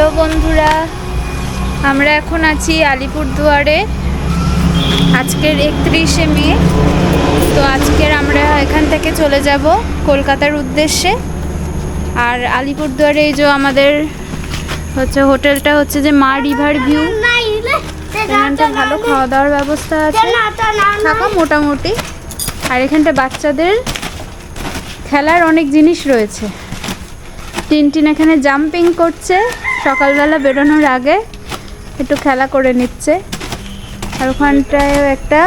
Hello বন্ধুরা, আমরা এখন আছি আলিপুরদুয়ারে। আজকের 31শে মে। তো আজকের আমরা এখান থেকে চলে যাব কলকাতার উদ্দেশ্যে। আর আলিপুরদুয়ারে এই যে আমাদের হচ্ছে হোটেলটা হচ্ছে যে মা রিভার ভিউ। এখানটা ভালো খাওয়া দাওয়ার ব্যবস্থা আছে, থাকা মোটামুটি। আর এখানটা বাচ্চাদের খেলার অনেক জিনিস রয়েছে। টিনটিন এখানে জাম্পিং করছে, সকালবেলা বেরোনোর আগে একটু খেলা করে নিচ্ছে। আর ওখানটায় একটা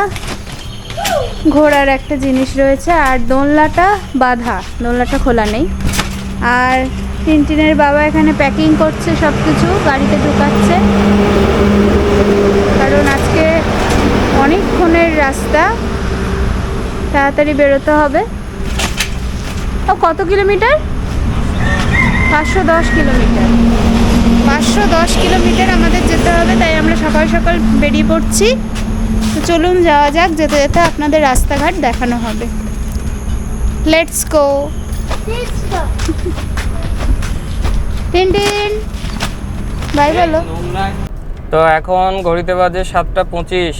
ঘোড়ার একটা জিনিস রয়েছে, আর দোলনাটা বাঁধা, দোলনাটা খোলা নেই। আর টিনটিনের বাবা এখানে প্যাকিং করছে, সব কিছু গাড়িতে ঢুকাচ্ছে, কারণ আজকে অনেকক্ষণের রাস্তা, তাড়াতাড়ি বেরোতে হবে। ও কত কিলোমিটার? 510 কিলোমিটার। 510 কিলোমিটার আমাদের যেতে হবে, তাই আমরা সকাল সকাল বেরিয়ে পড়ছি। তো চলুন যাওয়া যাক, যেতে যেতে আপনাদের রাস্তাঘাট দেখানো হবে। Let's go. টিনটিন বাই বলো। তো এখন ঘড়িতে বাজে 7:25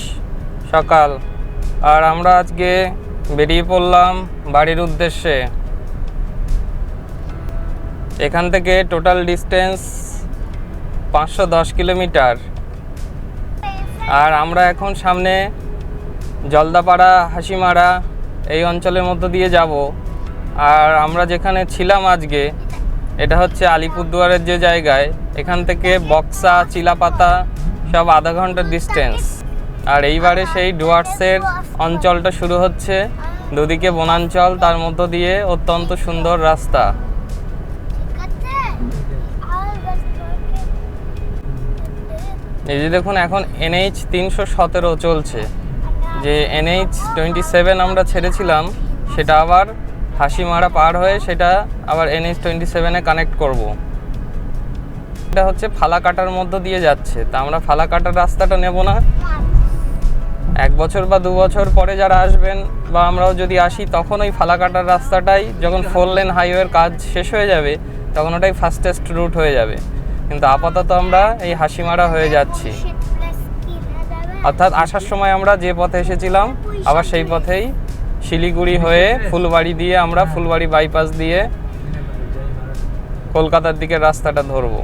সকাল, আর আমরা আজকে বেরিয়ে পড়লাম বাড়ির উদ্দেশ্যে। এখান থেকে টোটাল ডিস্টেন্স 510 কিলোমিটার। আর আমরা এখন সামনে জলদাপাড়া, হাসিমারা এই অঞ্চলের মধ্য দিয়ে যাব। আর আমরা যেখানে ছিলাম আজকে, এটা হচ্ছে আলিপুরদুয়ারের যে জায়গায়, এখান থেকে বক্সা, চিলাপাতা সব আধা ঘন্টার ডিস্টেন্স। আর এইবারে সেই ডুয়ার্সের অঞ্চলটা শুরু হচ্ছে, দুদিকে বনাঞ্চল, তার মধ্য দিয়ে অত্যন্ত সুন্দর রাস্তা। এই যে দেখুন, এখন NH 317 চলছে। যে NH 27 আমরা ছেড়েছিলাম, সেটা আবার হাসিমারা পার হয়ে সেটা আবার NH 27-এ কানেক্ট করব। এটা হচ্ছে ফালাকাটার মধ্য দিয়ে যাচ্ছে, তা আমরা ফালাকাটার রাস্তাটা নেব না। 1 বছর বা 2 বছর পরে যারা আসবেন, বা আমরাও যদি আসি, তখন ওই ফালাকাটার রাস্তাটাই, যখন 4 লেন হাইওয়ের কাজ শেষ হয়ে যাবে, তখন ওটাই ফাস্টেস্ট রুট হয়ে যাবে। কিন্তু আপাতত আমরা এই হাসিমারা হয়ে যাচ্ছি, অর্থাৎ আসার সময় আমরা যে পথে এসেছিলাম আবার সেই পথেই শিলিগুড়ি হয়ে ফুলবাড়ি দিয়ে, আমরা ফুলবাড়ি বাইপাস দিয়ে কলকাতার দিকে রাস্তাটা ধরবো।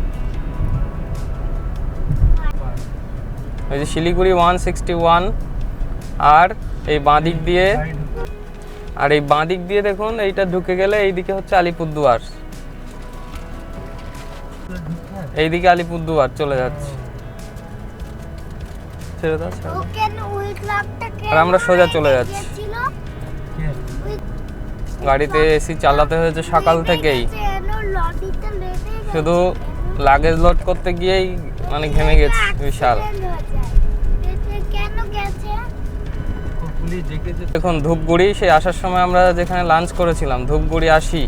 ওই যে শিলিগুড়ি 161, আর এই বাঁদিক দিয়ে, আর এই বাঁদিক দিয়ে দেখুন, এইটা ঢুকে গেলে এইদিকে হচ্ছে আলিপুরদুয়ার, এইদিকে আলিপুরদুয়ার চলে যাচ্ছে। আর আমরা সোজা চলে যাচ্ছি। গাড়িতে এসি চালাতে হয়েছে সকাল থেকেই, শুধু লাগেজ লোড করতে গিয়েই মানে ঘেমে গেছি বিশাল। দেখুন ধূপগুড়ি, সেই আসার সময় আমরা যেখানে লাঞ্চ করেছিলাম, ধূপগুড়ি 80,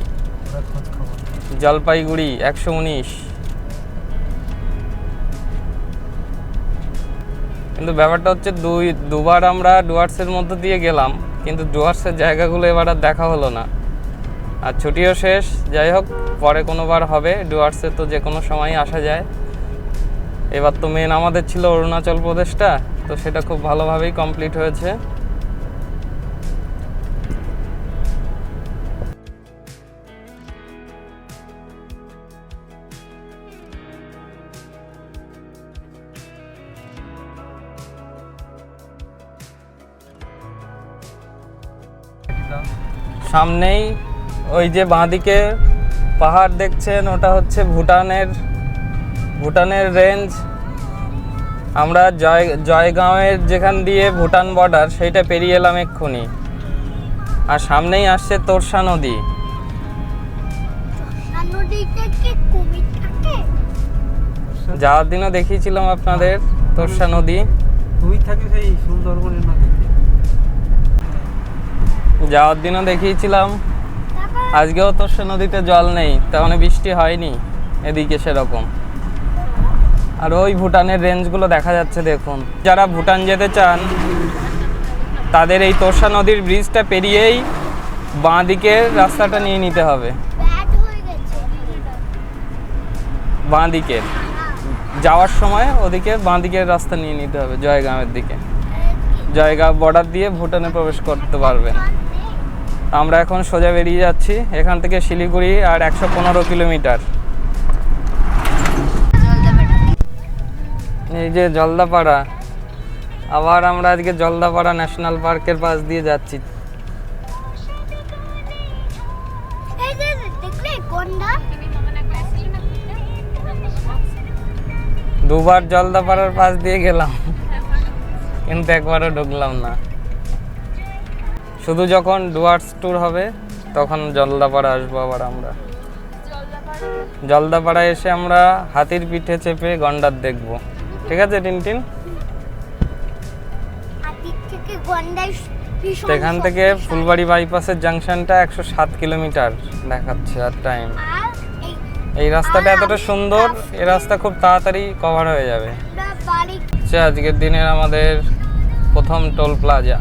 জলপাইগুড়ি 119। কিন্তু ব্যাপারটা হচ্ছে দুবার আমরা ডুয়ার্সের মধ্য দিয়ে গেলাম, কিন্তু ডুয়ার্সের জায়গাগুলো এবার আর দেখা হলো না। আর ছুটিও শেষ, যাই হোক, পরে কোনোবার হবে। ডুয়ার্সে তো যে কোনো সময়ই আসা যায়। এবার তো মেন আমাদের ছিল অরুণাচল প্রদেশটা, তো সেটা খুব ভালোভাবেই কমপ্লিট হয়েছে। সামনেই ওই যে বাঁদিকে পাহাড় দেখছেন, ওটা হচ্ছে ভুটানের রেঞ্জ। আমরা জয়গাঁওয়ের যেখান দিয়ে ভুটান বর্ডার, সেইটা পেরিয়ে এলাম এক্ষুনি। আর সামনেই আসছে তোরসা নদী। যাওয়ার দিনও দেখিয়েছিলাম আপনাদের তোরসা নদী। যাওয়ার দিনও দেখিয়েছিলাম। আজকেও তোরসা নদীতে জল নেই, তেমন বৃষ্টি হয়নি এদিকে সেরকম। আর ওই ভুটানের রেঞ্জগুলো দেখা যাচ্ছে দেখুন। যারা ভুটান যেতে চান, তাদের এই তোরসা নদীর ব্রিজটা পেরিয়েই বাঁ দিকের রাস্তাটা নিয়ে নিতে হবে। বাঁ দিকের যাওয়ার সময় ওদিকে বাঁ দিকের রাস্তা নিয়ে নিতে হবে, জয়গাঁওয়ের দিকে। জয়গাঁও বর্ডার দিয়ে ভুটানে প্রবেশ করতে পারবেন। আমরা এখন সোজা বেরিয়ে যাচ্ছি এখান থেকে শিলিগুড়ি, আর 115 কিলোমিটার। এই যে জলদাপাড়া, আবার আমরা আজকে জলদাপাড়া ন্যাশনাল পার্কের পাশ দিয়ে যাচ্ছি। দুবার জলদাপাড়ার পাশ দিয়ে গেলাম কিন্তু একবারও ঢুকলাম না। শুধু যখন ডুয়ার্স ট্যুর হবে তখন জলদাপাড়া আসবো আবার আমরা। জলদাপাড়ায় এসে আমরা হাতির পিঠে চেপে গন্ডার দেখবো। ঠিক আছে টিনটিন? এখান থেকে ফুলবাড়ি বাইপাসের জাংশনটা 107 কিলোমিটার দেখাচ্ছে আর টাইম। এই রাস্তাটা এতটা সুন্দর, এই রাস্তা খুব তাড়াতাড়ি কভার হয়ে যাবে। আজকের দিনের আমাদের প্রথম টোল প্লাজা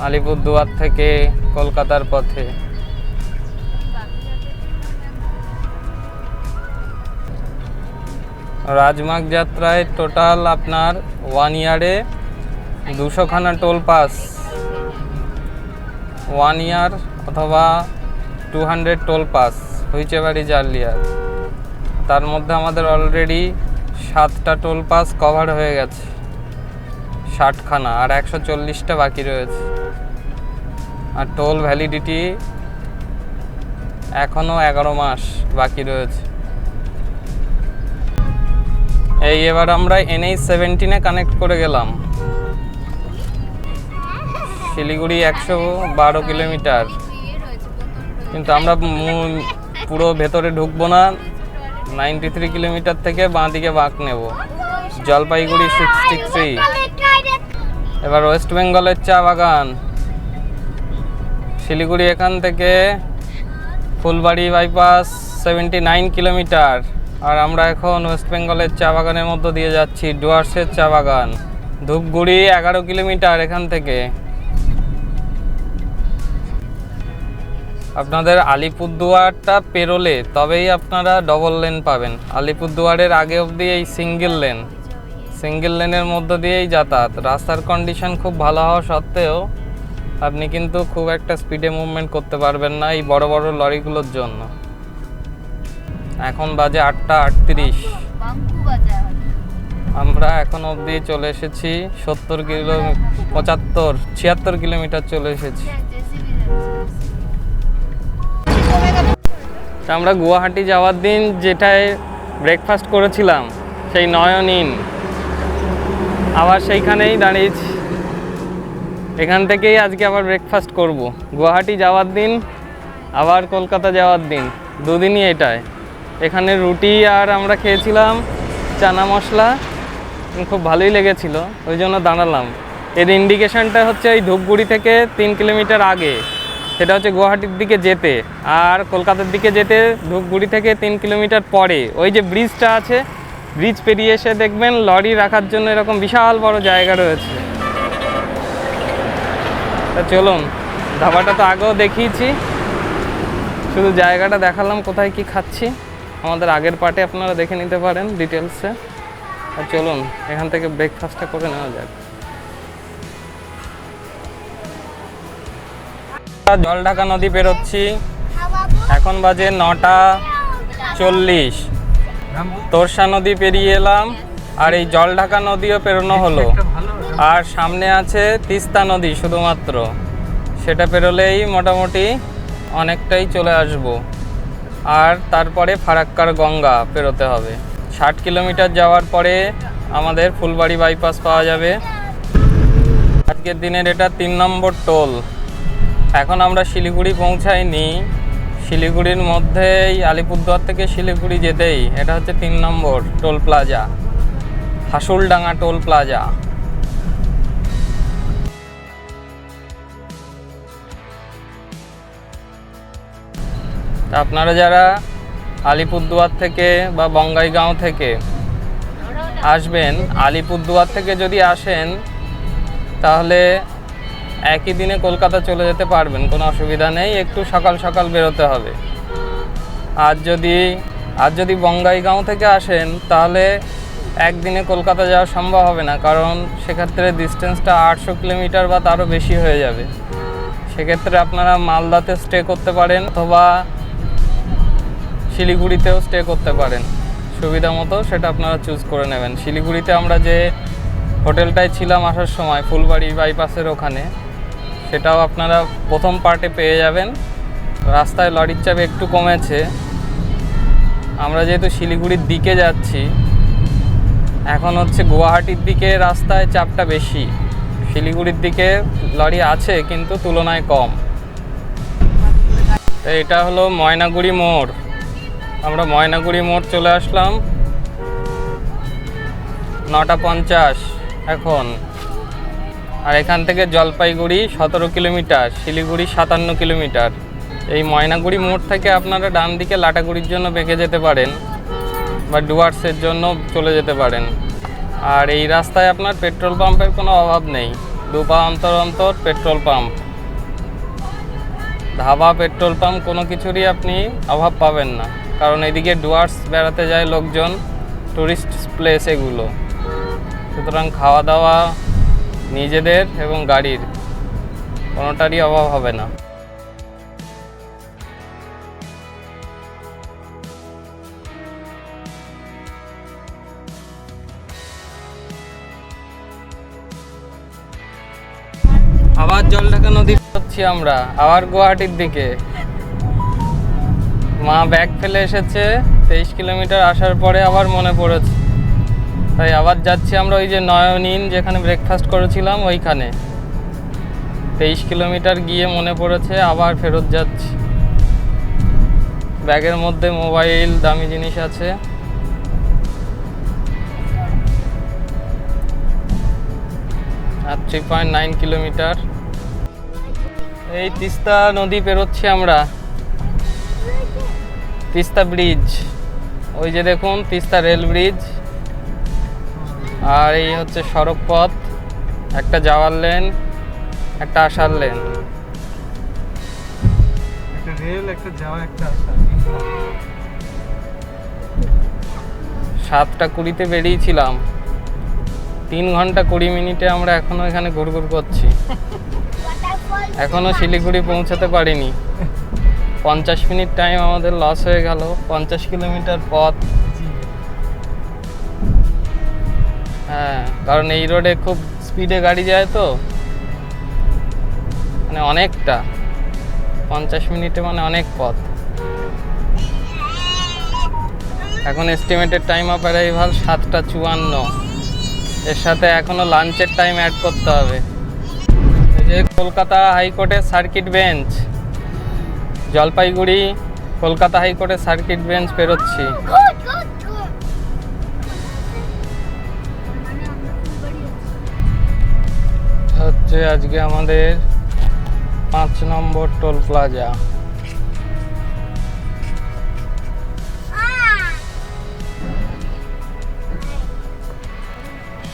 আলিপুরদুয়ার থেকে কলকাতার পথে। রাজমার্গ যাত্রায় টোটাল আপনার 1 ইয়ারে 200 খানা টোল পাস, 1 ইয়ার অথবা 200 toll pass which ever is earlier. তার মধ্যে আমাদের অলরেডি 7টা টোল পাস কভার হয়ে গেছে, 60 খানা, আর 140টা বাকি রয়েছে। আর টোল ভ্যালিডিটি এখনও 11 মাস বাকি রয়েছে। এই এবার আমরা NH-17 কানেক্ট করে গেলাম। শিলিগুড়ি 112 কিলোমিটার, কিন্তু আমরা পুরো ভেতরে ঢুকবো না। 93 কিলোমিটার থেকে বাঁ দিকে বাঁক নেব। জলপাইগুড়ি 63। এবার ওয়েস্ট বেঙ্গলের চা বাগান। শিলিগুড়ি এখান থেকে ফুলবাড়ি বাইপাস 79 কিলোমিটার, আর আমরা এখন ওয়েস্ট বেঙ্গলের চা বাগানের মধ্য দিয়ে যাচ্ছি। ডুয়ার্সের চা বাগান। ধূপগুড়ি 11 কিলোমিটার এখান থেকে। আপনাদের আলিপুরদুয়ারটা পেরোলে তবেই আপনারা ডবল লেন পাবেন। আলিপুরদুয়ারের আগে অবধি এই সিঙ্গেল লেনের মধ্য দিয়েই যাতায়াত। রাস্তার কন্ডিশন খুব ভালো হওয়া সত্ত্বেও আপনি কিন্তু খুব একটা স্পিডে মুভমেন্ট করতে পারবেন না এই বড় বড় লরিগুলোর জন্য। এখন বাজে 8:38। আমরা এখন অবধি চলে এসেছি 76 কিলোমিটার চলে এসেছি। আমরা গুয়াহাটি যাওয়ার দিন যেটায় ব্রেকফাস্ট করেছিলাম সেই নয়ন ইন, আবার সেইখানেই দাঁড়িয়েছি। এখান থেকেই আজকে আবার ব্রেকফাস্ট করব। গুয়াহাটি যাওয়ার দিন আবার কলকাতা যাওয়ার দিন, দুদিনই এটায়। এখানে রুটি আর আমরা খেয়েছিলাম চানা মশলা, খুব ভালোই লেগেছিল, ওই জন্য দাঁড়ালাম। এর ইন্ডিকেশনটা হচ্ছে এই ধূপগুড়ি থেকে 3 কিলোমিটার আগে, সেটা হচ্ছে গুয়াহাটির দিকে যেতে। আর কলকাতার দিকে যেতে ধূপগুড়ি থেকে 3 কিলোমিটার পরে ওই যে ব্রিজটা আছে, ব্রিজ পেরিয়ে এসে দেখবেন লরি রাখার জন্য এরকম বিশাল বড় জায়গা রয়েছে। তা চলুন, ধাবাটা তো আগেও দেখিয়েছি, শুধু জায়গাটা দেখালাম কোথায় কি খাচ্ছি। আমাদের আগের পার্টে আপনারা দেখে নিতে পারেন ডিটেলসে। আর চলুন এখান থেকে ব্রেকফাস্টটা করে নেওয়া যাক। জলঢাকা নদী পেরোচ্ছি, এখন বাজে 9:40। তোরসা নদী পেরিয়ে এলাম, আর এই জলঢাকা নদীও পেরোনো হলো। আর সামনে আছে তিস্তা নদী শুধুমাত্র, সেটা পেরোলেই মোটামুটি অনেকটাই চলে আসব। আর তারপরে ফারাক্কার গঙ্গা পেরোতে হবে। 60 কিলোমিটার যাওয়ার পরে আমাদের ফুলবাড়ি বাইপাস পাওয়া যাবে। আজকের দিনের এটা 3 নম্বর টোল। এখন আমরা শিলিগুড়ি পৌঁছাইনি, শিলিগুড়ির মধ্যেই আলিপুরদুয়ার থেকে শিলিগুড়ি যেতেই এটা হচ্ছে 3 নম্বর টোল প্লাজা, হাসুলডাঙ্গা টোল প্লাজা। আপনারা যারা আলিপুরদুয়ার থেকে বা বঙ্গাইগাঁও থেকে আসবেন, আলিপুরদুয়ার থেকে যদি আসেন তাহলে একই দিনে কলকাতা চলে যেতে পারবেন, কোনো অসুবিধা নেই। একটু সকাল সকাল বেরোতে হবে। আর যদি বঙ্গাইগাঁও থেকে আসেন তাহলে একদিনে কলকাতা যাওয়া সম্ভব হবে না, কারণ সেক্ষেত্রে ডিস্টেন্সটা 800 কিলোমিটার বা তারও বেশি হয়ে যাবে। সেক্ষেত্রে আপনারা মালদাতে স্টে করতে পারেন অথবা শিলিগুড়িতেও স্টে করতে পারেন, সুবিধা মতো সেটা আপনারা চুজ করে নেবেন। শিলিগুড়িতে আমরা যে হোটেলটায় ছিলাম আসার সময় ফুলবাড়ি বাইপাসের ওখানে, সেটাও আপনারা প্রথম পার্টে পেয়ে যাবেন। রাস্তায় লরির চাপ একটু কমেছে, আমরা যেহেতু শিলিগুড়ির দিকে যাচ্ছি, এখন হচ্ছে গুয়াহাটির দিকে রাস্তায় চাপটা বেশি, শিলিগুড়ির দিকে লরি আছে কিন্তু তুলনায় কম। তো এটা হলো ময়নাগুড়ি মোড়, আমরা ময়নাগুড়ি মোড় চলে আসলাম। 9:50 এখন। আর এখান থেকে জলপাইগুড়ি 17 কিলোমিটার, শিলিগুড়ি 57 কিলোমিটার। এই ময়নাগুড়ি মোড় থেকে আপনারা ডান দিকে লাটাগুড়ির জন্য বেঁকে যেতে পারেন বা ডুয়ার্সের জন্য চলে যেতে পারেন। আর এই রাস্তায় আপনার পেট্রোল পাম্পের কোনো অভাব নেই, 2 পা অন্তর অন্তর petrol pump, dhaba, petrol pump কোনো কিছুরই আপনি অভাব পাবেন না, কারণ এদিকে ডুয়ার্স বেড়াতে যায় লোকজন, টুরিস্ট প্লেস এগুলো। সুতরাং খাওয়া দাওয়া নিজেদের এবং গাড়ির কোনোটারই অভাব হবে না। আবার জলঢাকা নদী হচ্ছি আমরা, আবার গুয়াহাটির দিকে। মা ব্যাগ ফেলে এসেছে, 23 কিলোমিটার আসার পরে আবার মনে পড়েছে, তাই আবার যাচ্ছি আমরা ওই যে নয়নিন যেখানে ব্রেকফাস্ট করেছিলাম ওইখানে। 23 কিলোমিটার গিয়ে মনে পড়েছে, আবার ফেরত যাচ্ছি। ব্যাগের মধ্যে মোবাইল, দামি জিনিস আছে। আর 3.9 কিলোমিটার। এই তিস্তা নদী পেরোচ্ছি আমরা, তিস্তা ব্রিজ, ওই যে দেখুন তিস্তা রেল ব্রিজ। আর এই হচ্ছে সড়ক পথ, একটা যাওয়ার লেন, একটা আসার লেন, একটা রেল, একটা যাওয়া, একটা আসা। 7:20 বেরিয়েছিলাম, 3 ঘন্টা 20 মিনিটে আমরা এখনো এখানে ঘুরঘুর করছি, এখনো শিলিগুড়ি পৌঁছাতে পারিনি। 50 মিনিট টাইম আমাদের লস হয়ে গেল, 50 কিলোমিটার পথ। হ্যাঁ, কারণ এই রোডে খুব স্পিডে গাড়ি যায় তো, মানে অনেকটা, 50 মিনিটে মানে অনেক পথ। এখন এস্টিমেটেড টাইম অফ অ্যারাইভাল 7:54, এর সাথে এখনো লাঞ্চের টাইম অ্যাড করতে হবে। এই যে কলকাতা হাইকোর্টের সার্কিট বেঞ্চ, জলপাইগুড়ি কলকাতা হাইকোর্টের সার্কিট বেঞ্চ পেরোচ্ছি। হচ্ছে আজকে আমাদের 5 নম্বর টোল প্লাজা।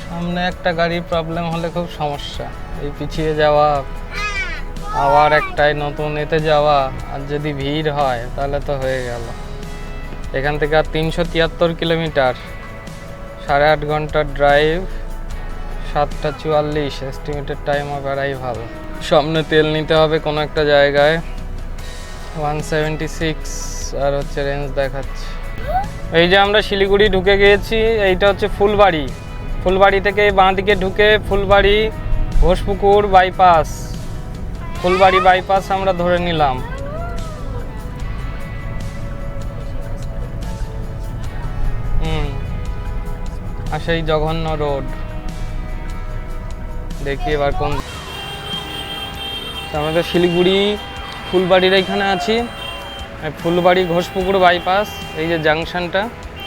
সামনে একটা গাড়ির প্রবলেম হলে খুব সমস্যা, এই পিছিয়ে যাওয়া, আবার একটাই নতুন এতে যাওয়া, আর যদি ভিড় হয় তাহলে তো হয়ে গেল। এখান থেকে আর 373 কিলোমিটার, 8.5 ঘন্টার drive, 7:44 estimated time of arrival. সামনে তেল নিতে হবে কোনো একটা জায়গায়, 176 আর হচ্ছে রেঞ্জ দেখাচ্ছে। এই যে আমরা শিলিগুড়ি ঢুকে গিয়েছি, এইটা হচ্ছে ফুলবাড়ি। ফুলবাড়ি থেকে বাঁ দিকে ঢুকে ফুলবাড়ি ঘোষপুকুর বাইপাস, ফুলবাড়ি বাইপাস আমরা ধরে নিলাম। আর সেই জঘন্য রোড দেখি এবার কোন। আমাদের শিলিগুড়ি ফুলবাড়ির এখানে আছি, ফুলবাড়ি ঘোষপুকুর বাইপাস, এই যে জাংশনটা,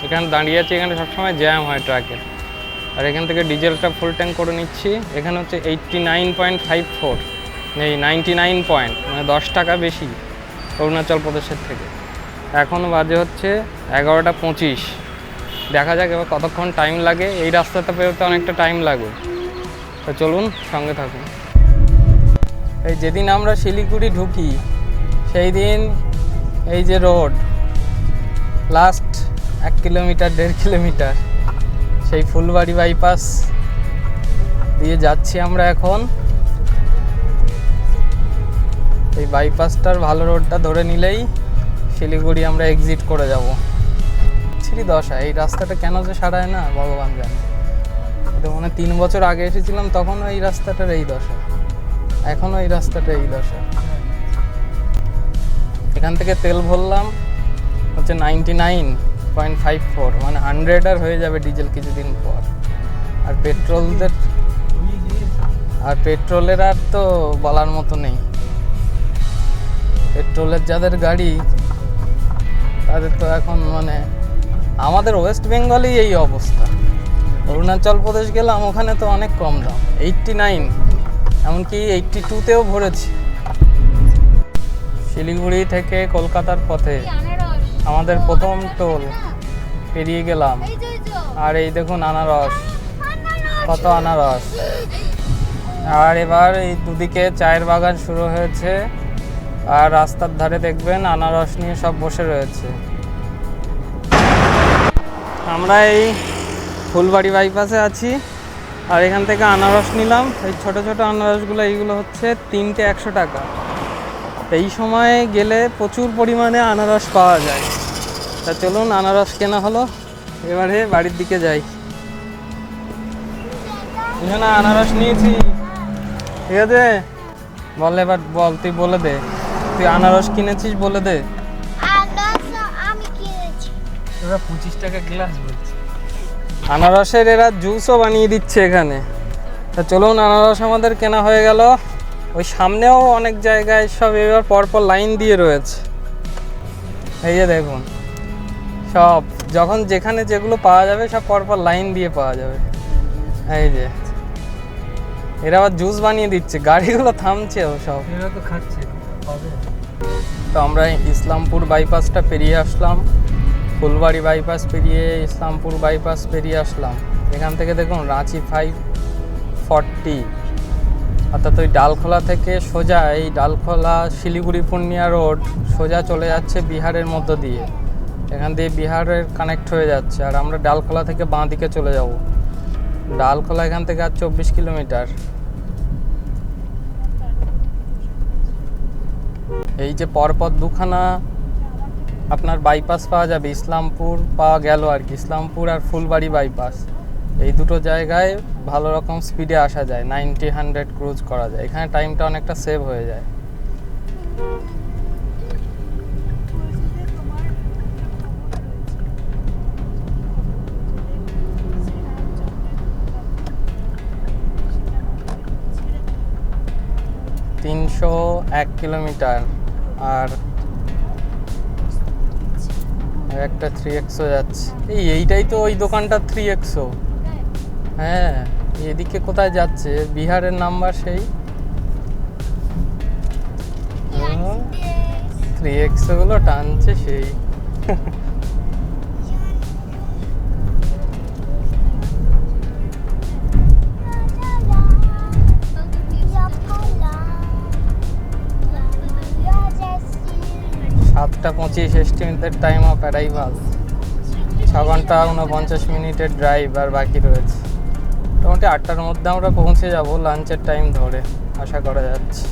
এখানে দাঁড়িয়ে আছি। এখানে সবসময় জ্যাম হয় ট্রাকের, আর এখান থেকে ডিজেলটা ফুল ট্যাঙ্ক করে নিচ্ছি। এখানে হচ্ছে 89.54, এই 99 পয়েন্ট, মানে 10 টাকা বেশি অরুণাচল প্রদেশের থেকে। এখন বাজে হচ্ছে 11:25। দেখা যাক এবার কতক্ষণ টাইম লাগে, এই রাস্তাটা পেরোতে অনেকটা টাইম লাগবে। তো চলুন সঙ্গে থাকুন। এই যেদিন আমরা শিলিগুড়ি ঢুকি সেই দিন এই যে রোড, লাস্ট 1 কিলোমিটার 1.5 কিলোমিটার সেই ফুলবাড়ি বাইপাস দিয়ে যাচ্ছি আমরা এখন। এই বাইপাসটার ভালো রোডটা ধরে নিলেই শিলিগুড়ি আমরা এক্সিট করে যাব। ছিরি দশা, এই রাস্তাটা কেন যে সারায় না ভগবান জানে। এটা মানে 3 বছর আগে এসেছিলাম তখন এই রাস্তাটার এই দশা, এখনও এই রাস্তাটা এই দশা। এখান থেকে তেল ভরলাম হচ্ছে 99.54, মানে 100 আর হয়ে যাবে ডিজেল কিছুদিন পর। আর পেট্রোলের আর তো বলার মতো নেই। পেট্রোলের যাদের গাড়ি তাদের তো এখন মানে আমাদের ওয়েস্ট বেঙ্গলেই এই অবস্থা। অরুণাচল প্রদেশ গেলাম, ওখানে তো অনেক কম দাম, 89, এমনকি 82তেও ভরেছি। শিলিগুড়ি থেকে কলকাতার পথে আমাদের প্রথম টোল পেরিয়ে গেলাম। আর এই দেখুন আনারস, কত আনারস। আর এবার এই দুদিকে চায়ের বাগান শুরু হয়েছে, আর রাস্তার ধারে দেখবেন আনারস নিয়ে সব বসে রয়েছে। আমরা এই ফুলবাড়ি বাইপাসে আছি, আর এখান থেকে আনারস নিলাম। এই ছোট ছোট আনারসগুলো, এইগুলো হচ্ছে 3টে 100 টাকা। এই সময়ে গেলে প্রচুর পরিমাণে আনারস পাওয়া যায়। তা চলুন, আনারস কেনা হলো, এবারে বাড়ির দিকে যাই। না আনারস নিয়েছি, ঠিক আছে? বল এবার, বল, তুই বলে দে, তুই আনারস কিনেছিস বলে দে। আমি কিনেছি। ওরা 25 টাকা গ্লাস বলছে। আনারসের এরা জুসও বানিয়ে দিচ্ছে এখানে। তা চলুন, আনারস আমাদের কেনা হয়ে গেল। ওই সামনেও অনেক জায়গায় সব এবার পরপর লাইন দিয়ে রয়েছে। এই যে দেখুন, সব যখন যেখানে যেগুলো পাওয়া যাবে সব পরপর লাইন দিয়ে পাওয়া যাবে। এই যে এরা আবার জুস বানিয়ে দিচ্ছে, গাড়িগুলো থামছেও সব। এরা তো খাচ্ছে পাবে। তো আমরা ইসলামপুর বাইপাসটা পেরিয়ে আসলাম, ফুলবাড়ি বাইপাস পেরিয়ে ইসলামপুর বাইপাস পেরিয়ে আসলাম। এখান থেকে দেখুন রাঁচি 540, অর্থাৎ ওই ডালখোলা থেকে সোজা, এই ডালখোলা শিলিগুড়ি পূর্ণিয়া রোড সোজা চলে যাচ্ছে বিহারের মধ্য দিয়ে। এখান দিয়ে বিহারের কানেক্ট হয়ে যাচ্ছে, আর আমরা ডালখোলা থেকে বাঁ দিকে চলে যাব। ডালখোলা এখান থেকে আর 24 কিলোমিটার। এই যে পরপর দুখানা আপনার বাইপাস পাওয়া যাবে, ইসলামপুর পাওয়া গেল আর কি, ইসলামপুর আর ফুলবাড়ি বাইপাস। এই দুটো জায়গায় ভালো রকম স্পিডে আসা যায়, 90-100 ক্রুজ করা যায়। এখানে টাইমটা অনেকটা সেভ হয়ে যায়। $301 কিলোমিটার, আর একটা 3XO যাচ্ছে। এইটাই তো ওই দোকানটা 3XO। হ্যাঁ, এদিকে কোথায় যাচ্ছে? বিহারের নাম্বার সেই 3XO গুলো টানছে সেই। সাতটা 25 এস্টিমেটেড টাইম অফ অ্যারাইভাল, 6 ঘন্টা 49 মিনিটের ড্রাইভ আর বাকি রয়েছে। মোটামুটি 8টার মধ্যে আমরা পৌঁছে যাব, লাঞ্চের টাইম ধরে আশা করা যাচ্ছে।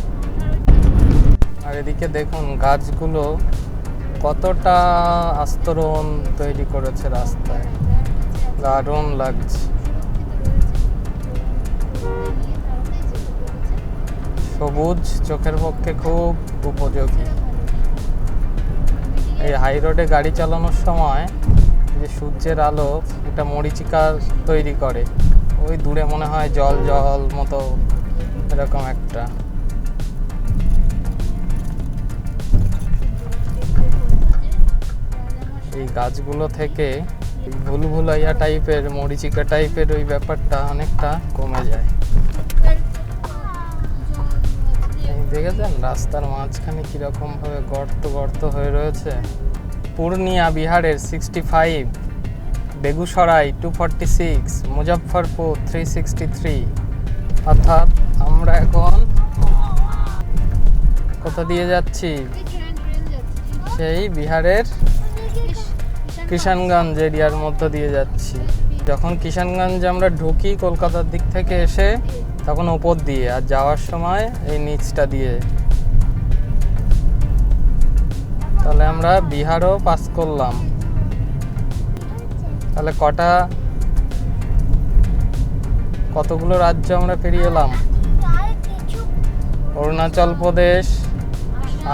আর এদিকে দেখুন গাছগুলো কতটা আস্তরণ তৈরি করেছে রাস্তায়, দারুণ লাগছে। সবুজ চোখের পক্ষে খুব উপযোগী। এই হাই রোডে গাড়ি চালানোর সময় যে সূর্যের আলো একটা মরীচিকা তৈরি করে, ওই দূরে মনে হয় জল জল মতো এরকম একটা। এই গাছগুলো থেকে ভুলভুলাইয়া টাইপের, মরীচিকা টাইপের ওই ব্যাপারটা অনেকটা কমে যায়। দেখেছেন রাস্তার মাঝখানে কিরকম ভাবে গর্ত গর্ত হয়ে রয়েছে। পূর্ণিয়া বিহারের 65, বেগুসরাই 246, মুজফ্ফরপুর 363। অর্থাৎ আমরা এখন কোথা দিয়ে যাচ্ছি? সেই বিহারের কিষানগঞ্জ এরিয়ার মধ্য দিয়ে যাচ্ছি। যখন কিষানগঞ্জ আমরা ঢুকি কলকাতার দিক থেকে এসে, তখন ওপর দিয়ে, আর যাওয়ার সময় এই নিচটা দিয়ে। তাহলে আমরা বিহারও পাস করলাম। তাহলে কতগুলো রাজ্য আমরা পেরিয়ে এলাম? আর কিছু অরুণাচল প্রদেশ,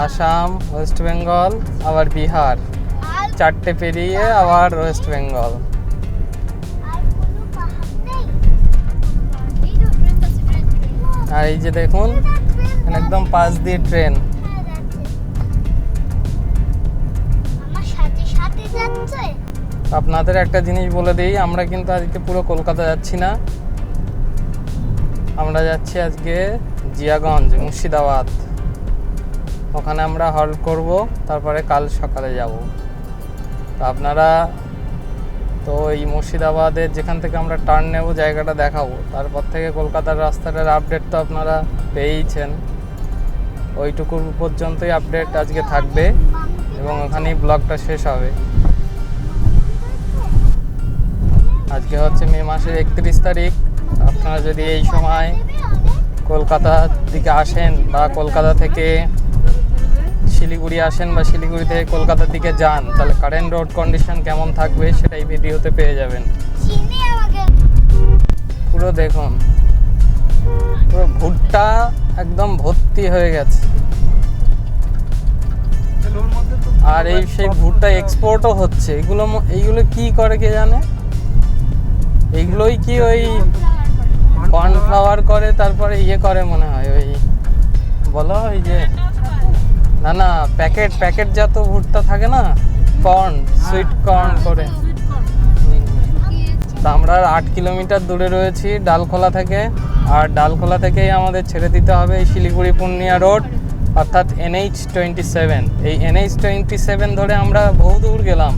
আসাম, ওয়েস্ট বেঙ্গল, আবার বিহার, আর 4টে পেরিয়ে আবার ওয়েস্ট বেঙ্গল। আর কোনো পাহাড় নেই। এই তো ট্রেন আছে, ট্রেন। আর এই যে দেখুন, এখানে একদম পাশ দিয়ে ট্রেন। আমার সাথে সাথে যাচ্ছে। আপনাদের একটা জিনিস বলে দিই, আমরা কিন্তু আজকে পুরো কলকাতা যাচ্ছি না, আমরা যাচ্ছি আজকে জিয়াগঞ্জ, মুর্শিদাবাদ। ওখানে আমরা হল্ট করব, তারপরে কাল সকালে যাব। তো আপনারা তো এই মুর্শিদাবাদের যেখান থেকে আমরা টার্ন নেব জায়গাটা দেখাবো, তারপর থেকে কলকাতার রাস্তাটার আপডেট তো আপনারা পেয়েইছেন। ওইটুকুর পর্যন্তই আপডেট আজকে থাকবে এবং ওখানেই ব্লগটা শেষ হবে। আজকে হচ্ছে মে মাসের 31 তারিখ। আপনারা যদি এই সময় কলকাতার দিকে আসেন বা কলকাতা থেকে শিলিগুড়ি আসেন বা শিলিগুড়ি থেকে কলকাতার দিকে যান, তাহলে কারেন্ট রোড কন্ডিশন কেমন থাকবে সেটাই ভিডিওতে পেয়ে যাবেন। চিনি আমাকে। পুরো দেখুন, পুরো ভুট্টা একদম ভর্তি হয়ে গেছে। ওর মধ্যে তো আর এই সেই ভুট্টা এক্সপোর্টও হচ্ছে। এইগুলো কি করে কে জানে? এইগুলোই কি ওই কর্নফ্লাওয়ার করে, তারপরে ইয়ে করে মনে হয়, ওই বলো ওই যে না প্যাকেটজাত ভুট্টা থাকে না, কর্ন, সুইট কর্ন করে। তা আমরা 8 কিলোমিটার দূরে রয়েছি ডালখোলা থেকে, আর ডালখোলা থেকেই আমাদের ছেড়ে দিতে হবে এই শিলিগুড়ি পূর্ণিয়া রোড, অর্থাৎ NH27। এই NH27 ধরে আমরা বহু দূর গেলাম,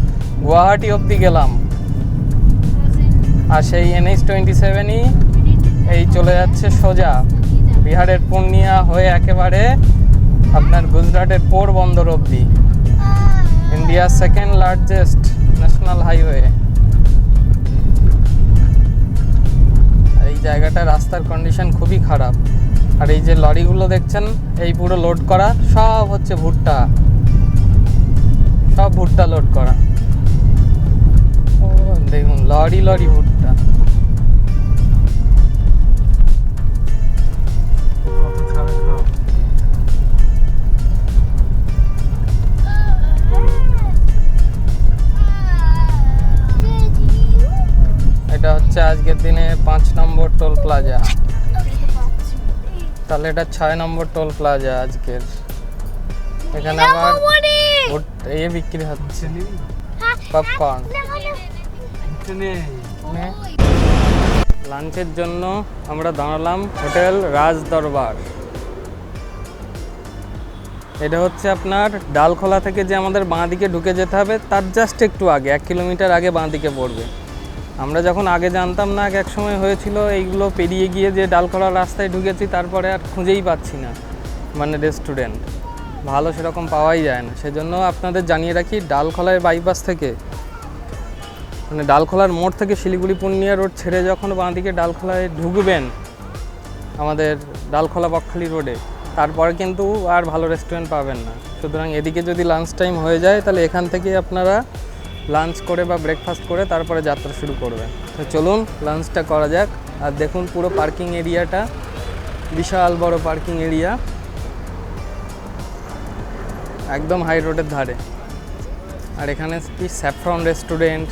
গুয়াহাটি অবধি গেলাম। আর সেই NH27ই এই চলে যাচ্ছে সোজা বিহারের পূর্ণিয়া হয়ে একেবারে আপনার গুজরাটের পোরবন্দর অবধি, ইন্ডিয়ার সেকেন্ড লার্জেস্ট ন্যাশনাল হাইওয়ে। এই জায়গাটা রাস্তার কন্ডিশন খুবই খারাপ। আর এই যে লরিগুলো দেখছেন, এই পুরো লোড করা সব হচ্ছে ভুট্টা, সব ভুট্টা লোড করা। ও দেখুন, লরি ভুট্টা। কত খাবে খাও। এটা হচ্ছে আজকের দিনে 5 নম্বর টোল প্লাজা। তাহলে এটা 6 নম্বর টোল প্লাজা আজকের। এখানে আবার ইয়ে বিক্রি হচ্ছে, নিবি? পপকর্ন। এটা নেই। লাঞ্চের জন্য আমরা দাঁড়ালাম হোটেল রাজ দরবার। এটা হচ্ছে আপনার ডালখোলা থেকে যে আমাদের বাঁ দিকে ঢুকে যেতে হবে, তার জাস্ট একটু আগে, 1 কিলোমিটার আগে বাঁ দিকে পড়বে। আমরা যখন আগে জানতাম না, এক সময় হয়েছিল এইগুলো পেরিয়ে গিয়ে যে ডালখোলা রাস্তায় ঢুকেছি, তারপরে আর খুঁজেই পাচ্ছি না মানে রেস্টুরেন্ট ভালো সেরকম পাওয়াই যায় না। সেজন্য আপনাদের জানিয়ে রাখি, ডালখোলার বাইপাস থেকে মানে ডালখোলার মোড় থেকে শিলিগুড়ি পূর্ণিয়া রোড ছেড়ে যখন বাঁ দিকে ডালখোলায় ঢুকবেন আমাদের ডালখোলা বকখালি রোডে, তারপরে কিন্তু আর ভালো রেস্টুরেন্ট পাবেন না। সুতরাং এদিকে যদি লাঞ্চ টাইম হয়ে যায়, তাহলে এখান থেকে আপনারা লাঞ্চ করে বা ব্রেকফাস্ট করে তারপরে যাত্রা শুরু করবেন। তো চলুন লাঞ্চটা করা যাক। আর দেখুন পুরো পার্কিং এরিয়াটা, বিশাল বড় পার্কিং এরিয়া, একদম হাই রোডের ধারে। আর এখানে কি স্যাফরন রেস্টুরেন্ট,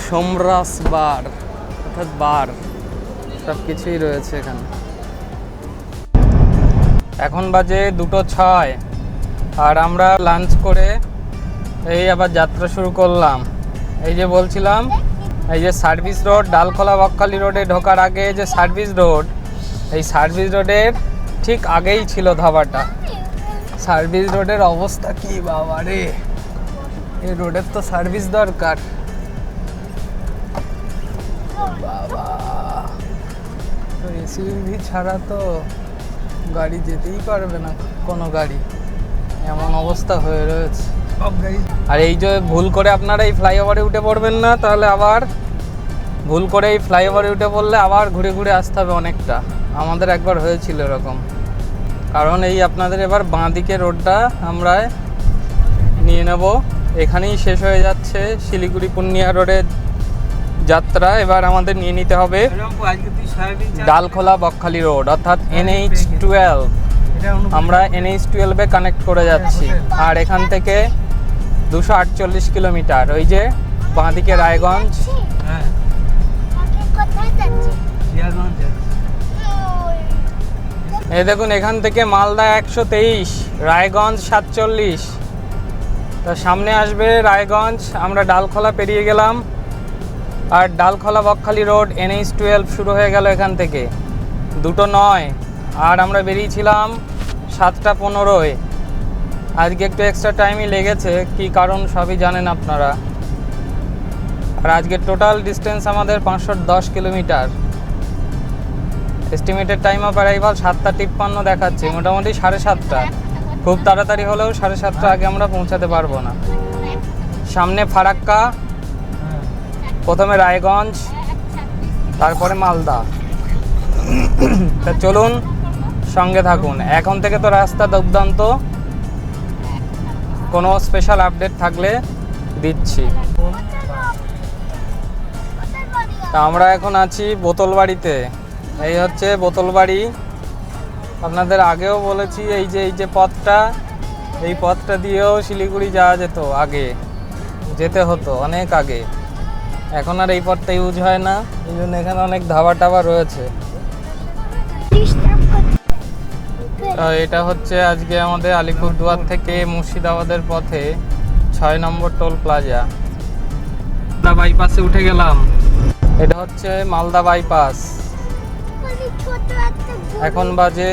সোমরাস বার অর্থাৎ বার, সব কিছুই রয়েছে এখানে। এখন বাজে 2:06 আর আমরা লাঞ্চ করে এই আবার যাত্রা শুরু করলাম। এই যে বলছিলাম, এই যে সার্ভিস রোড, ডালখোলা বকখালি রোডে ঢোকার আগে যে সার্ভিস রোড, এই সার্ভিস রোডের ঠিক আগেই ছিল ধাবাটা। সার্ভিস রোডের অবস্থা কি বাবা রে, এই রোডের তো সার্ভিস দরকার বাবা। তো এসইউভি ছাড়া তো গাড়ি যেতেই পারবে না, কোনো গাড়ি, এমন অবস্থা হয়ে রয়েছে। সব গাড়ি আর এই যে ভুল করে আপনারা এই ফ্লাইওভারে উঠে পড়বেন না, তাহলে আবার ভুল করে এই ফ্লাইওভারে উঠে পড়লে আবার ঘুরে ঘুরে আসতে হবে অনেকটা। আমাদের একবার হয়েছিল এরকম। কারণ এই আপনাদের এবার বাঁ দিকে রোডটা আমরা নিয়ে নেব, এখানেই শেষ হয়ে যাচ্ছে শিলিগুড়ি পূর্ণিয়া রোডের যাত্রা। এবার আমাদের নিয়ে নিতে হবে আজকে তুই সয়াবিন চাষ ডালখোলা বকখালি রোড, অর্থাৎ NH12। এটা আমরা NH12-এ কানেক্ট করে যাচ্ছি। আর এখান থেকে 248 কিলোমিটার। ওই যে বাঁদিকে রায়গঞ্জ, হ্যাঁ কাকে কোথায় যাচ্ছে জিয়াগঞ্জ ওই এই দেখুন এখান থেকে মালদা 123, রায়গঞ্জ 47। তো সামনে আসবে রায়গঞ্জ। আমরা ডালখোলা পেরিয়ে গেলাম, আর ডালখোলা বকখালি রোড NH12 শুরু হয়ে গেল এখান থেকে। 2:09 আর আমরা বেরিয়েছিলাম 7:15। আজকে একটু এক্সট্রা টাইমই লেগেছে, কি কারণ সবই জানেন আপনারা। আর আজকে টোটাল ডিস্টেন্স আমাদের 510 kilometre. Estimated time of arrival 7:53 দেখাচ্ছে, মোটামুটি 7:30। খুব তাড়াতাড়ি হলেও 7:30 আগে আমরা পৌঁছাতে পারবো না। সামনে ফারাক্কা, প্রথমে রায়গঞ্জ, তারপরে মালদা। তা চলুন সঙ্গে থাকুন। এখন থেকে তো রাস্তা দুর্দান্ত, কোনো স্পেশাল আপডেট থাকলে দিচ্ছি। তা আমরা এখন আছি বোতলবাড়িতে। এই হচ্ছে বোতলবাড়ি। আপনাদের আগেও বলেছি এই যে পথটা, এই পথটা দিয়েও শিলিগুড়ি যাওয়া যেত, আগে যেতে হতো অনেক আগে। এখন আর এই পথটা ইউজ হয় না, এই জন্য এখানে অনেক ধাবা টাবা রয়েছে। ডিস্টার্ব করছে তো এটা হচ্ছে আজকে আমাদের আলিপুরদুয়ার থেকে মুর্শিদাবাদের পথে 6 নম্বর টোল প্লাজা। মালদা বাইপাসে উঠে গেলাম। এটা হচ্ছে মালদা বাইপাস। বলি ছোট একটা এখন বাজে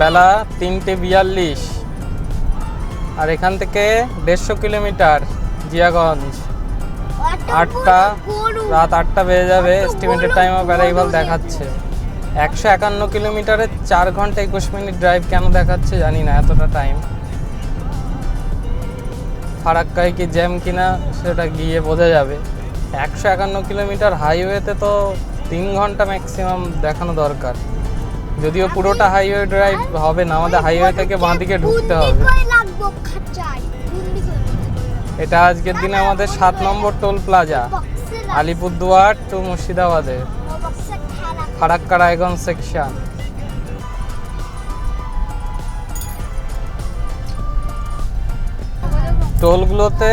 বেলা 3:42। আর এখান থেকে 150 কিলোমিটার জিয়াগঞ্জ। রাত 8টা বেজে যাবে। এস্টিমেটেড টাইম অফ অ্যারাইভাল দেখাচ্ছে 151 কিলোমিটারে 4 ঘন্টা 21 মিনিট ড্রাইভ। কেন দেখাচ্ছে জানি না এতটা টাইম। ফারাক্কায় কি জ্যাম কিনা সেটা গিয়ে বোঝা যাবে। 151 কিলোমিটার হাইওয়েতে তো 3 ঘন্টা ম্যাক্সিমাম দেখানো দরকার। যদিও পুরোটা হাইওয়ে ড্রাইভ হবে না, আমাদের হাইওয়ে থেকে বাঁদিকে ঢুকতে হবে। লাগবো খাঁচায় বুন্দি করে এটা আজকের দিনে আমাদের 7 নম্বর টোল প্লাজা, আলিপুরদুয়ার টু মুর্শিদাবাদের বক্সে খেলা ফারাক্কা রায়গঞ্জ সেকশন। টোলগুলোতে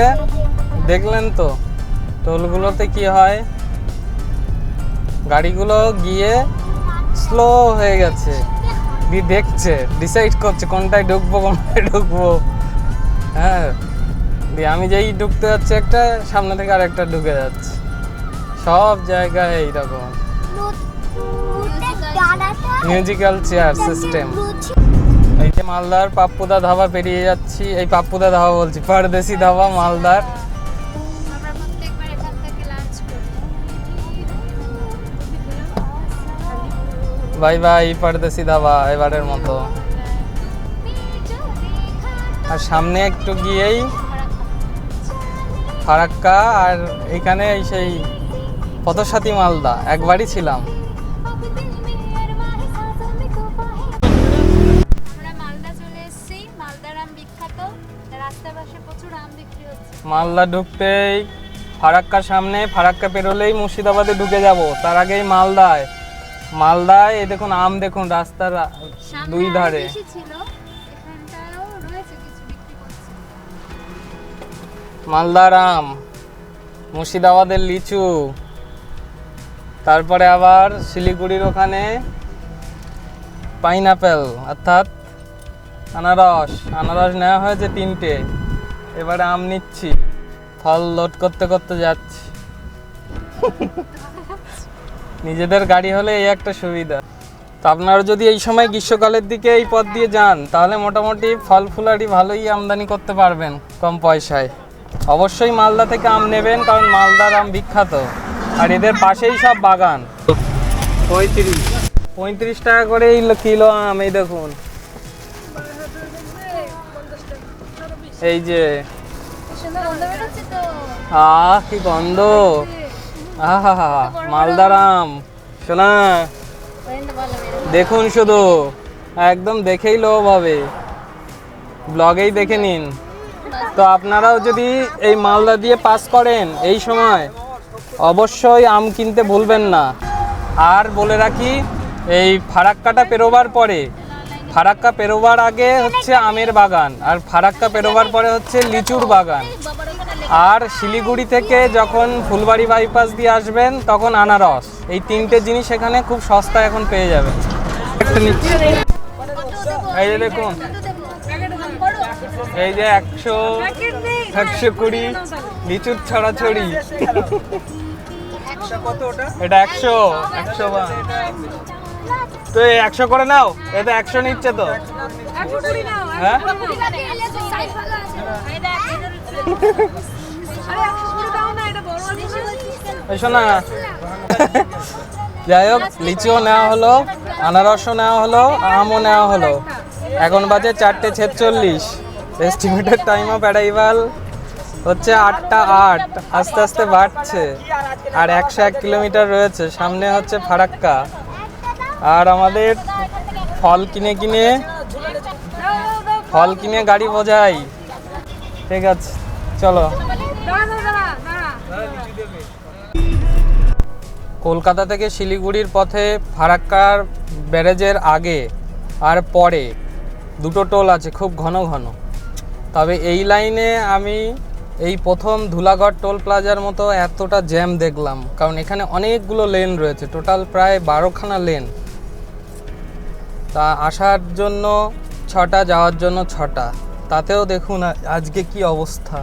দেখলেন তো, টোলগুলোতে কি হয়, গাড়িগুলো গিয়ে স্লো হয়ে গেছে, দেখছে, ডিসাইড করছে কোনটায় ঢুকবো কোনটায় ঢুকবো। হ্যাঁ, দিয়ে আমি যেই ঢুকতে যাচ্ছি একটা, সামনে থেকে আরেকটা ঢুকে যাচ্ছে। সব জায়গায় এইরকম মিউজিক্যাল চেয়ার সিস্টেম। এই যে মালদার পাপ্পুদা ধাবা পেরিয়ে যাচ্ছি। এই পাপ্পুদা ধাবা বলছি, পারদেশি ধাবা মালদার। আমরা প্রত্যেকবার এখান থেকে লাঞ্চ করি। বাই বাই পারদেশি ধাবা এবারের মতো। আর সামনে একটু গিয়েই ফারাক্কা, আর এখানে এই সেই পথসাথী মালদা, একবারই ছিলাম। আমরা মালদা চলে এসেছি। মালদার আম বিখ্যাত, রাস্তার পাশে প্রচুর আম বিক্রি হচ্ছে। মালদা ঢুকতেই ফারাক্কার সামনে, ফারাক্কা পেরোলেই মুর্শিদাবাদে ঢুকে যাব। তার আগেই মালদায়। মালদায় এই দেখুন আম, দেখুন রাস্তার দুই ধারে। বেশি ছিল, এখানটাও রয়েছে কিছু বিক্রি করছে। মালদার আম, মুর্শিদাবাদের লিচু, তারপরে আবার শিলিগুড়ির ওখানে পাইনাপেল অর্থাৎ আনারস। আনারস নেওয়া হয়েছে 3টে, এবারে আম নিচ্ছি। ফল লোড করতে করতে যাচ্ছি। নিজেদের গাড়ি হলে এই একটা সুবিধা। তো আপনারা যদি এই সময় গ্রীষ্মকালের দিকে এই পথ দিয়ে যান, তাহলে মোটামুটি ফল ফুলারি ভালোই আমদানি করতে পারবেন কম পয়সায়। অবশ্যই মালদা থেকে আম নেবেন, কারণ মালদার আম বিখ্যাত। আর এদের পাশেই সব বাগান। 35 টাকা করে এই কিলো আম। এই দেখুন, এই যে আহ কি গন্ধ, আহা মালদারাম শোনা, দেখুন শুধু একদম দেখেই লোভ হবে, ব্লগেই দেখে নিন। তো আপনারাও যদি এই মালদা দিয়ে পাস করেন এই সময় অবশ্যই আম কিনতে ভুলবেন না। আর বলে রাখি, এই ফারাক্কাটা পেরোবার পরে, ফারাক্কা পেরোবার আগে হচ্ছে আমের বাগান, আর ফারাক্কা পেরোবার পরে হচ্ছে লিচুর বাগান। আর শিলিগুড়ি থেকে যখন ফুলবাড়ি বাইপাস দিয়ে আসবেন তখন আনারস। এই তিনটে জিনিস এখানে খুব সস্তায় এখন পেয়ে যাবেন। একটা নিচ্ছি, এই যে দেখুন, এই যে 100-120 লিচুর ছড়াছড়ি। এটা 100 বা তো 100 করে নাও, এটা 100 নিচ্ছে তো, হ্যাঁ শোনা। যাই হোক, লিচুও নেওয়া হলো, আনারসও নেওয়া হলো, আমও নেওয়া হলো। এখন বাজে 4:46। এস্টিমেটেড টাইম অফ অ্যারাইভাল হচ্ছে 8:08। আস্তে আস্তে বাড়ছে, আর 101 কিলোমিটার রয়েছে। সামনে হচ্ছে ফারাক্কা। আর আমাদের ফল কিনে গাড়ি বোঝাই। ঠিক আছে, চলো। কলকাতা থেকে শিলিগুড়ির পথে ফারাক্কার ব্যারেজের আগে আর পরে দুটো টোল আছে, খুব ঘন ঘন। তবে এই লাইনে আমি এই প্রথম ধুলাগড় টোল প্লাজার মতো এতটা জ্যাম দেখলাম, কারণ এখানে অনেকগুলো লেন রয়েছে, টোটাল প্রায় 12খানা লেন। তা আসার জন্য 6টা, যাওয়ার জন্য 6টা। তাতেও দেখুন আজকে কি অবস্থা।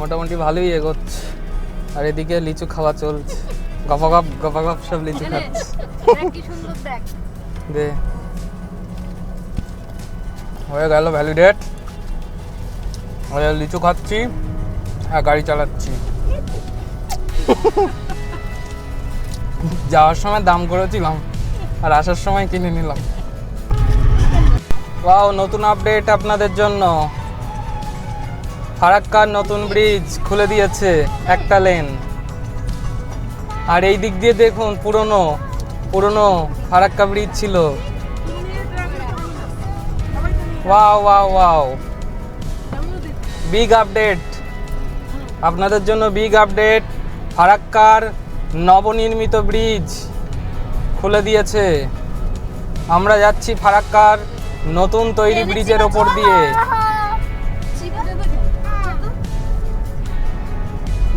মোটামুটি ভালোই এগোচ্ছে। আর এদিকে লিচু খাওয়া চলছে, গপাগপ গপাগপ সব লিচু খাচ্ছে। দে হয়ে গেল ভ্যালিডেট, লিচু খাচ্ছি আর গাড়ি চালাচ্ছি। যাওয়ার সময় দাম করেছিলাম আর আসার সময় কিনে নিলাম। ওয়াও, নতুন আপডেট আপনাদের জন্য। ফারাক্কার নতুন ব্রিজ খুলে দিয়েছে, একটা লেন। আর এই দিক দিয়ে দেখুন, পুরনো ফারাক্কা ব্রিজ ছিল। Wow wow wow, big update আপনাদের জন্য, বিগ আপডেট। ফারাক্কার নবনির্মিত ব্রিজ খুলে দিয়েছে। আমরা যাচ্ছি ফারাক্কার নতুন তৈরি ব্রিজের ওপর দিয়ে।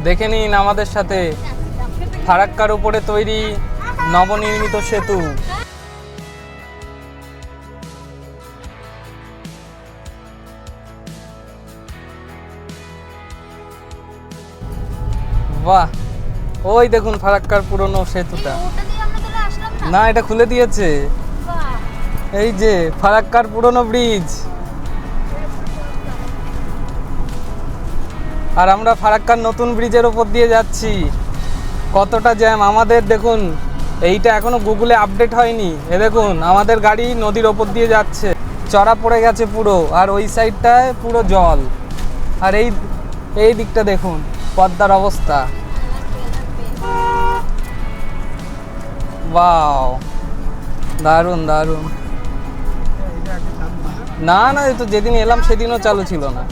দেখে নিন আমাদের সাথে ফারাক্কার উপরে তৈরি নবনির্মিত সেতু। বাহ, ওই দেখুন ফারাক্কার পুরনো সেতুটা। না, এটা খুলে দিয়েছে। এই যে ফারাক্কার পুরনো ব্রিজ। আর আমরা ফারাক্কার নতুন ব্রিজের ওপর দিয়ে যাচ্ছি। কতটা জ্যাম আমাদের দেখুন। এইটা এখনো গুগলে আপডেট হয়নি। এ দেখুন আমাদের গাড়ি নদীর ওপর দিয়ে যাচ্ছে, চড়া পড়ে গেছে পুরো। আর ওই সাইডটায় পুরো জল। আর এই দিকটা দেখুন পদ্মার অবস্থা। ওয়াও, দারুণ দারুণ। না না, এই তো যেদিন এলাম সেদিনও চালু ছিল না,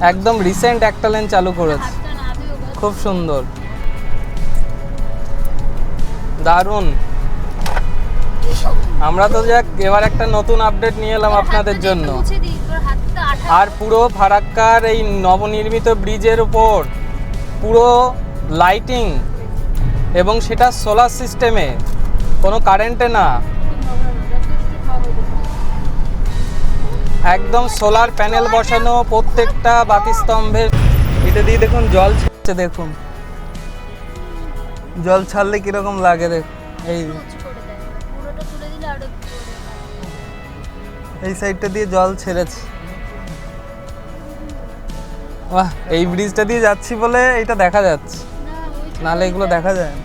একদম রিসেন্ট একটা লেন চালু করেছে। খুব সুন্দর, দারুণ। আমরা তো যাক এবার একটা নতুন আপডেট নিয়ে এলাম আপনাদের জন্য। আর পুরো ফারাক্কার এই নবনির্মিত ব্রিজের উপর পুরো লাইটিং, এবং সেটা সোলার সিস্টেমে, কোনো কারেন্টে না, একদম সোলার প্যানেল বসানো প্রত্যেকটা বাতিস্তম্ভের। এটা দিয়ে দেখুন জল ছাড়ছে, দেখুন জল ছাড়লে কিরকম লাগে। দেখুন এই সাইডটা দিয়ে জল ছেড়েছে। বাহ, এই ব্রিজটা দিয়ে যাচ্ছি বলে এটা দেখা যাচ্ছে, নাহলে এগুলো দেখা যায় না।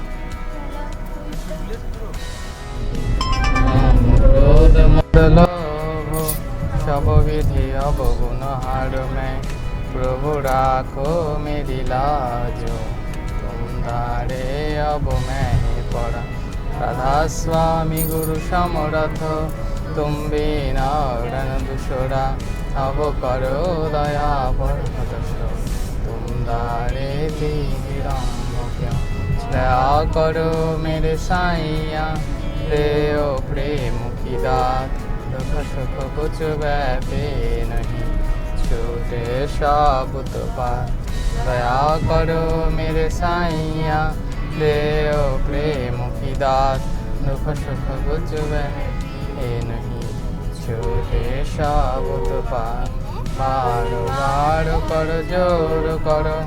सब विधि अवगुण हार मैं प्रभु राखो मेरी लाजो तुम धारे अब मैं ही पड़ा राधा स्वामी गुरु समरथ तुम बिना रन दूसरा अब करो दया बरदसो तुम धारे दीराम क्यों दया करो मेरे साइया ले ओ प्रेम की दात दुख सुख कुछ वैपे नहीं छूटे साबुत पार दया करो मेरे साइया ले ओ प्रेम की दात दुख सुख कुछ वैपे नहीं छूटे साबुत पार बार बार करो जोर करो